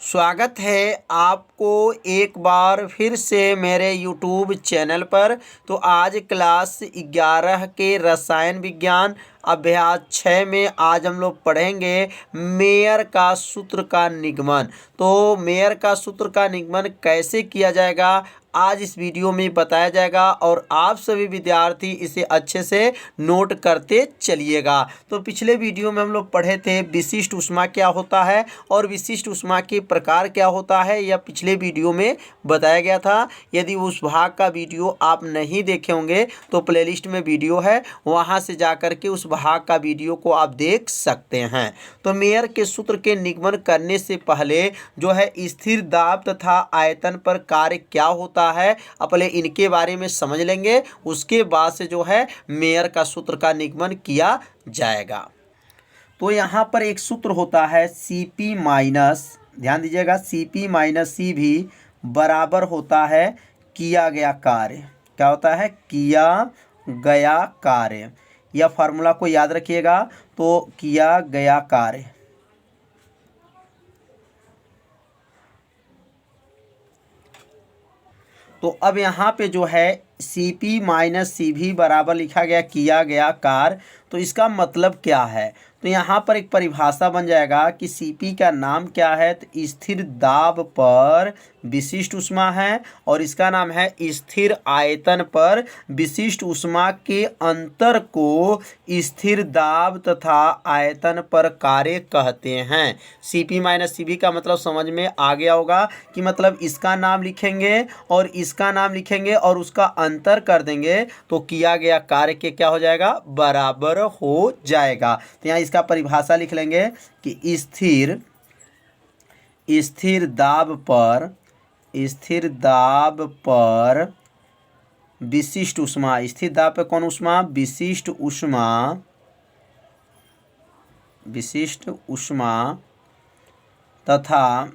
स्वागत है आपको एक बार फिर से मेरे YouTube चैनल पर। तो आज क्लास 11 के रसायन विज्ञान अभ्यास 6 में आज हम लोग पढ़ेंगे मेयर का सूत्र का निगमन। तो मेयर का सूत्र का निगमन कैसे किया जाएगा आज इस वीडियो में बताया जाएगा और आप सभी विद्यार्थी इसे अच्छे से नोट करते चलिएगा। तो पिछले वीडियो में हम लोग पढ़े थे विशिष्ट ऊष्मा क्या होता है और विशिष्ट ऊष्मा के प्रकार क्या होता है, यह पिछले वीडियो में बताया गया था। यदि उस भाग का वीडियो आप नहीं देखे होंगे तो प्लेलिस्ट में वीडियो है, वहां से जाकर के उस भाग का वीडियो को आप देख सकते हैं। तो मेयर के सूत्र के निगमन करने से पहले जो है स्थिर दाब तथा आयतन पर कार्य क्या होता है पहले इनके बारे में समझ लेंगे, उसके बाद से जो है मेयर का सूत्र का निगमन किया जाएगा। तो यहाँ पर एक सूत्र होता है Cp माइनस, ध्यान दीजिएगा, Cp माइनस Cv बराबर होता है किया गया कार्य। क्या होता है? किया गया कार्य। यह फार्मूला को याद रखिएगा। तो किया गया कार्य तो अब यहाँ पे जो है Cp माइनस Cv बराबर लिखा गया किया गया कार्य। तो इसका मतलब क्या है? तो यहाँ पर एक परिभाषा बन जाएगा कि Cp का नाम क्या है, तो स्थिर दाब पर विशिष्ट ऊष्मा है और इसका नाम है स्थिर आयतन पर विशिष्ट ऊष्मा के अंतर को स्थिर दाब तथा आयतन पर कार्य कहते हैं। Cp माइनस Cv का मतलब समझ में आ गया होगा कि मतलब इसका नाम लिखेंगे और इसका नाम लिखेंगे और उसका अंतर कर देंगे तो किया गया कार्य के क्या हो जाएगा? बराबर हो जाएगा। तो यहाँ इसका परिभाषा लिख लेंगे कि स्थिर दाब पर विशिष्ट ऊष्मा, स्थिर दाब पर कौन ऊष्मा? विशिष्ट ऊष्मा तथा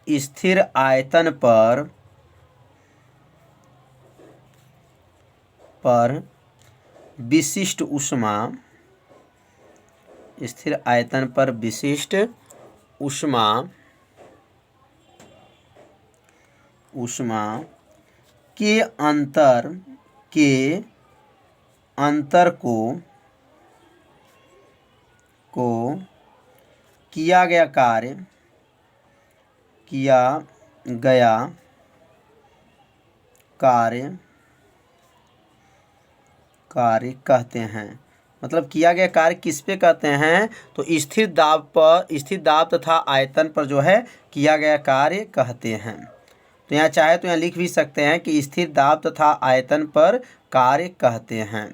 स्थिर आयतन पर विशिष्ट ऊष्मा, स्थिर आयतन पर विशिष्ट ऊष्मा के अंतर को किया गया कार्य कहते हैं। मतलब किया गया कार्य किस पे कहते हैं? तो स्थिर दाब तथा आयतन पर जो है किया गया कार्य कहते हैं। तो यहाँ चाहे तो यहाँ लिख भी सकते हैं कि स्थिर दाब तथा आयतन पर कार्य कहते हैं।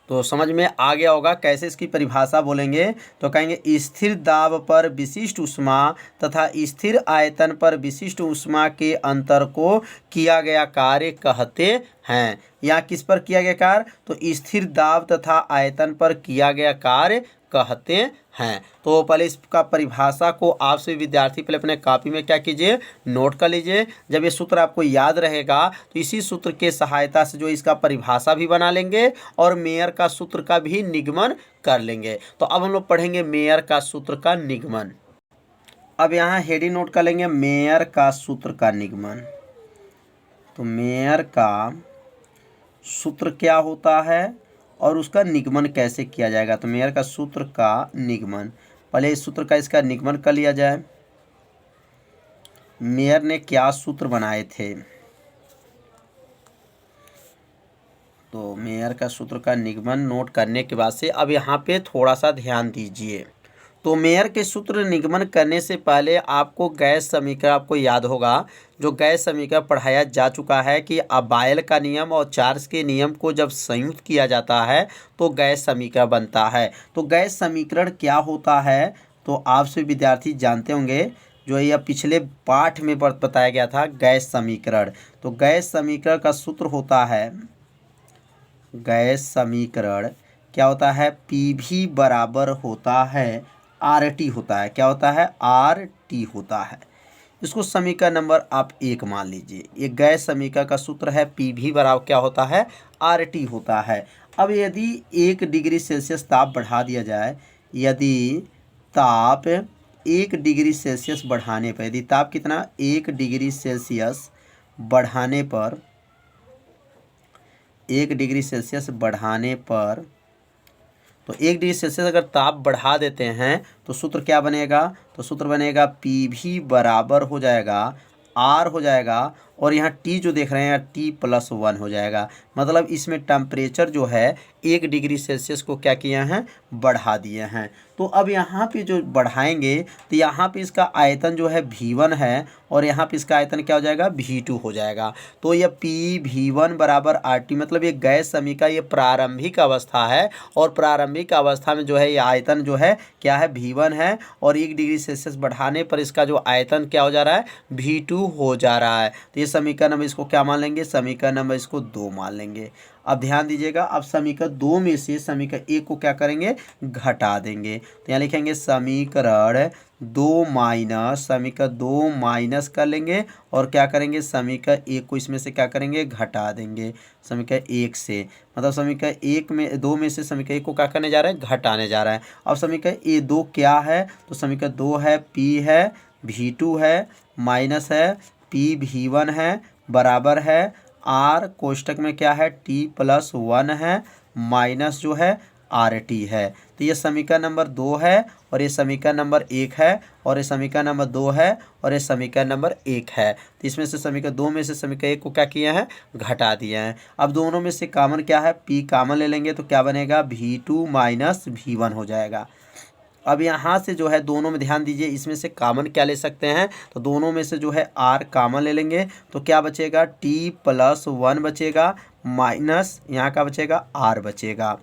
तो समझ में आ गया होगा कैसे इसकी परिभाषा बोलेंगे। तो कहेंगे स्थिर दाब पर विशिष्ट ऊष्मा तथा स्थिर आयतन पर विशिष्ट ऊष्मा के अंतर को किया गया कार्य कहते हैं। यहाँ किस पर किया गया कार्य? तो स्थिर दाब तथा आयतन पर किया गया कार्य कहते हैं। तो पहले इसका परिभाषा को आप सभी विद्यार्थी पहले अपने कॉपी में क्या कीजिए, नोट कर लीजिए। जब ये सूत्र आपको याद रहेगा तो इसी सूत्र के सहायता से जो इसका परिभाषा भी बना लेंगे और मेयर का सूत्र का भी निगमन कर लेंगे। तो अब हम लोग पढ़ेंगे मेयर का सूत्र का निगमन। अब यहाँ हेडिंग नोट कर लेंगे, मेयर का सूत्र का निगमन। तो मेयर का सूत्र क्या होता है और उसका निगमन कैसे किया जाएगा? तो मेयर का सूत्र का निगमन, पहले इस सूत्र का इसका निगमन कर लिया जाए। मेयर ने क्या सूत्र बनाए थे? तो मेयर का सूत्र का निगमन नोट करने के बाद से अब यहाँ पे थोड़ा सा ध्यान दीजिए। तो मेयर के सूत्र निगमन करने से पहले आपको गैस समीकरण आपको याद होगा, जो गैस समीकरण पढ़ाया जा चुका है कि अबायल का नियम और चार्ल्स के नियम को जब संयुक्त किया जाता है तो गैस समीकरण बनता है। तो गैस समीकरण क्या होता है तो आप सभी विद्यार्थी जानते होंगे, जो यह पिछले पाठ में बताया गया था गैस समीकरण। तो गैस समीकरण का सूत्र होता है, गैस समीकरण क्या होता है? PV बराबर होता है RT होता है। क्या होता है? RT होता है। इसको समीकरण नंबर आप 1 मान लीजिए। ये गैस समीकरण का सूत्र है, पी भी बराबर क्या होता है, आर टी होता है। अब यदि 1 डिग्री सेल्सियस ताप बढ़ा दिया जाए, यदि ताप 1 डिग्री सेल्सियस बढ़ाने पर, यदि ताप कितना 1 डिग्री सेल्सियस बढ़ाने पर, 1 डिग्री सेल्सियस बढ़ाने पर, तो 1 डिग्री सेल्सियस अगर ताप बढ़ा देते हैं तो सूत्र क्या बनेगा, तो सूत्र बनेगा पी भी बराबर हो जाएगा आर हो जाएगा, और यहाँ टी जो देख रहे हैं T+1 हो जाएगा। मतलब इसमें टेम्परेचर जो है 1 डिग्री सेल्सियस को क्या किए हैं, बढ़ा दिए हैं। तो अब यहाँ पे जो बढ़ाएंगे तो यहाँ पे इसका आयतन जो है V1 है, और यहाँ पे इसका आयतन क्या हो जाएगा, V2 हो जाएगा। तो यह PV1 बराबर RT, मतलब ये गैस समीकरण ये प्रारंभिक अवस्था है, और प्रारंभिक अवस्था में जो है ये आयतन जो है क्या है, V1 है, और 1 डिग्री सेल्सियस बढ़ाने पर इसका जो आयतन क्या हो जा रहा है, V2 हो जा रहा है। तो ये समीकरण नंबर इसको क्या मान लेंगे, समीकरण नंबर इसको 2 मान लेंगे। अब ध्यान दीजिएगा, अब समीकरण 2 में से समीकरण 1 को क्या करेंगे, घटा देंगे। तो यहाँ लिखेंगे समीकरण 2 माइनस, समीकरण 2 माइनस कर लेंगे, और क्या करेंगे, समीकरण 1 को इसमें से क्या करेंगे, घटा देंगे समीकरण 1 से। मतलब समीकरण 1 में 2 में से समीकरण 1 को क्या करने जा रहे हैं, घटाने जा रहा है। अब समीकरण 2 क्या है, तो समीकरण 2 है P है, V2 है, माइनस है PV1 है, बराबर है R कोष्टक में क्या है, T+1 है, माइनस जो है RT है। तो ये समीकरण नंबर 2 है, और ये समीकरण नंबर 1 है, और ये समीकरण नंबर 2 है, और ये समीकरण नंबर 1 है। तो इसमें से समीकरण 2 में से समीकरण 1 को क्या किए हैं, घटा दिए हैं। अब दोनों में से कॉमन क्या है, P कॉमन ले लेंगे तो क्या बनेगा, V2 माइनस V1 हो जाएगा। अब यहाँ से जो है दोनों में ध्यान दीजिए, इसमें से कॉमन क्या ले सकते हैं, तो दोनों में से जो है R कॉमन ले लेंगे तो क्या बचेगा, T+1 बचेगा, माइनस यहाँ का बचेगा R बचेगा।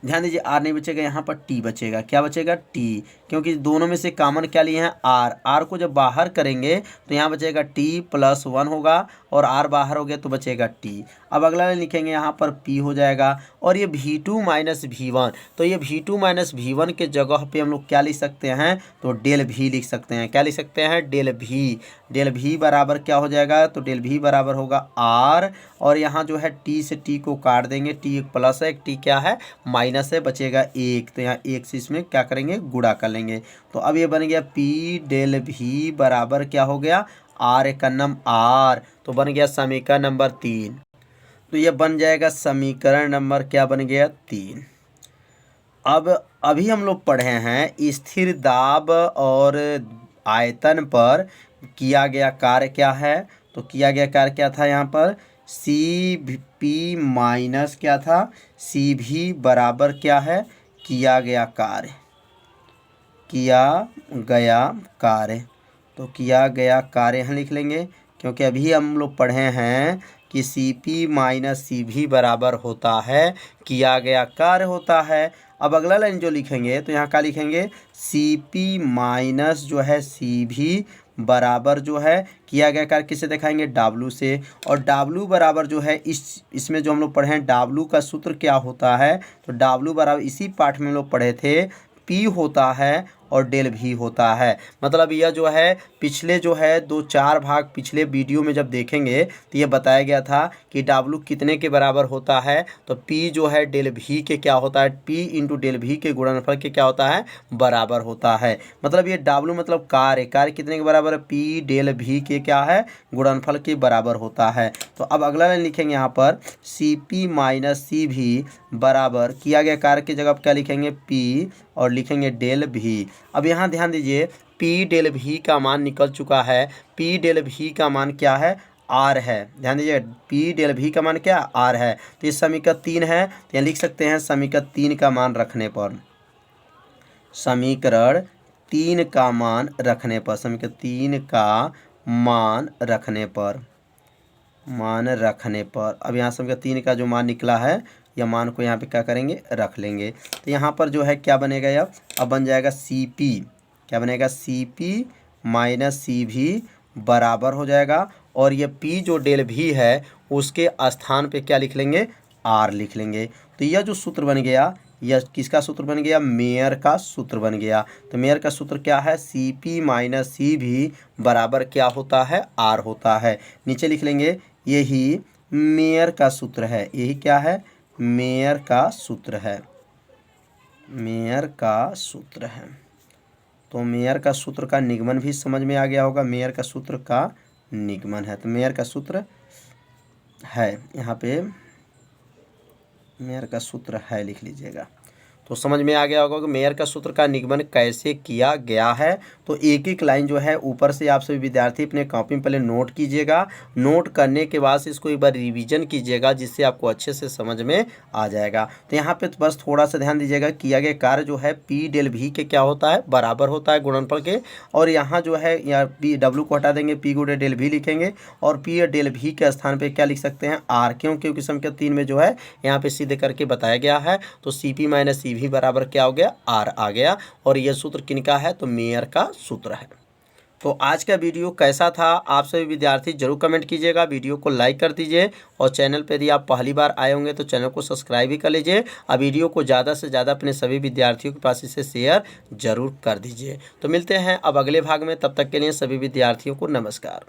ध्यान दीजिए R नहीं बचेगा, यहाँ पर T बचेगा। क्या बचेगा, T, क्योंकि दोनों में से कॉमन क्या लिए हैं, R को जब बाहर करेंगे तो यहाँ बचेगा T+1 होगा, और R बाहर हो गया तो बचेगा T। अब अगला लिखेंगे यहाँ पर P हो जाएगा, और ये V2 माइनस V1, तो ये V2 माइनस V1 के जगह पे हम लोग क्या लिख सकते हैं, तो डेल V लिख सकते हैं। क्या लिख सकते हैं, डेल V। डेल V बराबर क्या हो जाएगा, तो डेल V बराबर होगा R, और यहाँ जो है T से T को काट देंगे, T एक प्लस है, T क्या है, माइनस है, बचेगा 1, तो यहाँ 1 से इसमें क्या करेंगे, गुणा कर लेंगे। तो अब ये बन गया P डेल V बराबर क्या हो गया, R एकन्नम R, तो बन गया समीकरण नंबर 3। तो ये बन जाएगा समीकरण नंबर क्या बन गया, 3। अब अभी हम लोग पढ़े हैं स्थिर दाब और आयतन पर किया गया कार्य क्या है। तो किया गया कार्य क्या था, यहाँ पर CP माइनस क्या था, CV बराबर क्या है, किया गया कार्य, किया गया कार्य। तो किया गया कार्य यहाँ लिख लेंगे, क्योंकि अभी हम लोग पढ़े हैं कि CP माइनस CV बराबर होता है किया गया कार्य होता है। अब अगला लाइन जो लिखेंगे तो यहाँ क्या लिखेंगे, CP माइनस जो है CV बराबर जो है किया गया कार्य किससे दिखाएंगे, W से। और W बराबर जो है इसमें जो हम लोग पढ़े हैं W का सूत्र क्या होता है, तो W बराबर इसी पाठ में हम लोग पढ़े थे, P होता है और डेल V होता है। मतलब यह जो है पिछले जो है 2-4 भाग पिछले वीडियो में जब देखेंगे तो ये बताया गया था कि W कितने के बराबर होता है, तो P जो है डेल V के क्या होता है, P इंटू डेल V के गुणनफल के क्या होता है, बराबर होता है। मतलब ये W मतलब कार्य कितने के बराबर है, P डेल V के क्या है, गुणनफल के बराबर होता है। तो अब अगला लाइन लिखेंगे यहाँ पर CP माइनस CV बराबर किया गया कार्य की जगह क्या लिखेंगे, P और लिखेंगे डेल V। अब यहाँ ध्यान दीजिए P डेल V का मान निकल चुका है। P डेल V का मान क्या है, R है। ध्यान दीजिए P डेल V का मान क्या, R है। तो इस समीकरण 3 है, तो यहाँ लिख सकते हैं समीकरण 3 का मान रखने पर, समीकरण 3 का मान रखने पर, समीकरण 3 का मान रखने पर अब यहाँ समीकरण 3 का जो मान निकला है या मान को यहाँ पे क्या करेंगे, रख लेंगे। तो यहाँ पर जो है क्या बनेगा, अब बन जाएगा CP, क्या बनेगा, CP माइनस CV बराबर हो जाएगा, और ये P जो डेल V है उसके स्थान पे क्या लिख लेंगे, R लिख लेंगे। तो यह जो सूत्र बन गया यह किसका सूत्र बन गया, मेयर का सूत्र बन गया। तो मेयर का सूत्र क्या है, CP माइनस CV बराबर क्या होता है, R होता है। नीचे लिख लेंगे यही मेयर का सूत्र है, यही क्या है, मेयर का सूत्र है, मेयर का सूत्र है। तो मेयर का सूत्र का निगमन भी समझ में आ गया होगा, मेयर का सूत्र का निगमन है। तो मेयर का सूत्र है, यहाँ पे मेयर का सूत्र है लिख लीजिएगा। तो समझ में आ गया होगा कि मेयर का सूत्र का निगमन कैसे किया गया है। तो एक एक लाइन जो है ऊपर से आप सभी विद्यार्थी अपने कॉपी में पहले नोट कीजिएगा, नोट करने के बाद इसको एक बार रिवीजन कीजिएगा, जिससे आपको अच्छे से समझ में आ जाएगा। तो यहाँ पे बस थोड़ा सा ध्यान दीजिएगा, किया गया कार्य जो है P डेल V के क्या होता है, बराबर होता है गुणनफल के। और यहाँ जो है यहाँ W को हटा देंगे, P गुणे डेल V लिखेंगे और P डेल V के स्थान पर क्या लिख सकते हैं, R, क्योंकि संख्या 3 में जो है यहाँ पे सीधे करके बताया गया है। तो CP माइनस CV बराबर क्या हो गया, R आ गया। और यह सूत्र किनका है, तो मेयर का सूत्र है। तो आज का वीडियो कैसा था, आप सभी विद्यार्थी जरूर कमेंट कीजिएगा, वीडियो को लाइक कर दीजिए और चैनल पर यदि आप पहली बार आए होंगे तो चैनल को सब्सक्राइब भी कर लीजिए। और वीडियो को ज़्यादा से ज़्यादा अपने सभी विद्यार्थियों के पास इसे शेयर जरूर कर दीजिए। तो मिलते हैं अब अगले भाग में, तब तक के लिए सभी विद्यार्थियों को नमस्कार।